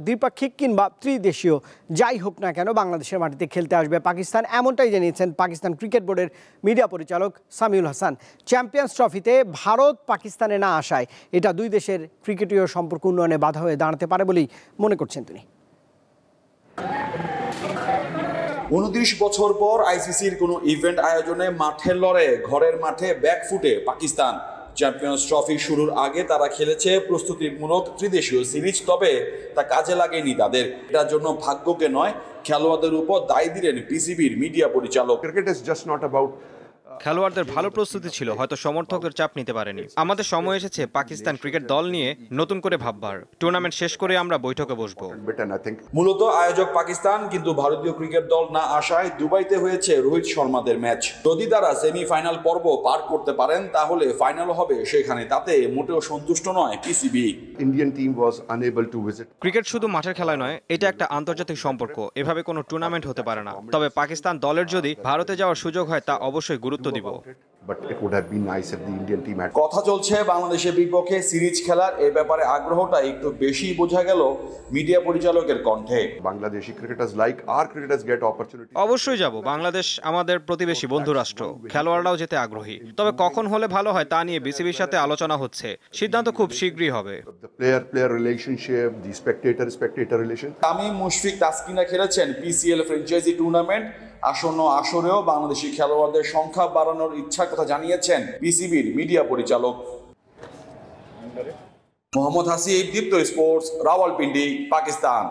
দ্বিপাক্ষিক কিংবা ত্রিদেশীয় যাই হোক না কেন বাংলাদেশের মাটিতে খেলতে আসবে পাকিস্তান, এমনটাই জানিয়েছেন পাকিস্তান ক্রিকেট বোর্ডের মিডিয়া পরিচালক সামিউল হাসান। চ্যাম্পিয়ন্স ট্রফিতে ভারত পাকিস্তানে না আসায় এটা দুই দেশের ক্রিকেটীয় সম্পর্ক উন্নয়নে বাধা হয়ে দাঁড়াতে পারে বলেই মনে করছেন তিনি। 29 বছর পর আইসিসির কোনো ইভেন্ট আয়োজনে মাঠের লড়ে ঘরের মাঠে ব্যাকফুটে পাকিস্তান। চ্যাম্পিয়ন্স ট্রফি শুরুর আগে তারা খেলেছে প্রস্তুতিমূলক ত্রিদেশীয় সিরিজ, তবে তা কাজে লাগেনি তাদের। এটার জন্য ভাগ্যকে নয় খেলোয়াড়দের উপর দায় দিলেন পিসিবির মিডিয়া পরিচালক। Cricket is just not about খেলোয়াড়দের ভালো প্রস্তুতি ছিল, হয়তো সমর্থকদের চাপ নিতে পারেনি। আমাদের সময় এসেছে পাকিস্তান ক্রিকেট দল নিয়ে নতুন করে ভাববার। টুর্নামেন্ট শেষ করে আমরা বৈঠকে বসবো। মূলত আয়োজক পাকিস্তান, কিন্তু ভারতীয় ক্রিকেট দল না আসায় দুবাইতে হয়েছে রোহিত শর্মাদের ম্যাচ। যদি তারা সেমিফাইনাল পর্ব পার করতে পারেন তাহলে ফাইনাল হবে সেখানে, তাতে মোটেও সন্তুষ্ট নয় PCB. Indian team was unable to visit. Cricket শুধু মাঠের খেলা নয়, এটা একটা আন্তর্জাতিক সম্পর্ক। এভাবে কোনো টুর্নামেন্ট হতে পারে না। তবে পাকিস্তান দলের যদি ভারতে যাওয়ার সুযোগ হয় তা অবশ্যই গুরুত্ব দিব। কথা চলছে বাংলাদেশের বিপক্ষে সিরিজ খেলার, এ ব্যাপারে আগ্রহটা একটু বেশি বোঝা গেল মিডিয়া পরিচালকের কণ্ঠে। Bangladeshi cricketers like our cricketers get opportunity. অবশ্যই যাব। বাংলাদেশ আমাদের প্রতিবেশী বন্ধু রাষ্ট্র, খেলোয়াড়রাও যেতে আগ্রহী। তবে কখন হলে ভালো হয় তা নিয়ে বিসিবির সাথে আলোচনা হচ্ছে, সিদ্ধান্ত খুব শীঘ্রই হবে। প্লেয়ার রিলেশনশিপ, দি স্পেক্টেটর রিলেশন। তামিম, মুশফিক, তাসকিনা খেলেছেন পিসিএল ফ্র্যাঞ্চাইজি টুর্নামেন্ট। আসন্ন আসরেও বাংলাদেশি খেলোয়াড়দের সংখ্যা বাড়ানোর ইচ্ছার কথা জানিয়েছেন পিসিবির মিডিয়া পরিচালক। মোহাম্মদ হাসিব, দীপ্ত স্পোর্টস, রাওয়ালপিন্ডি, পাকিস্তান।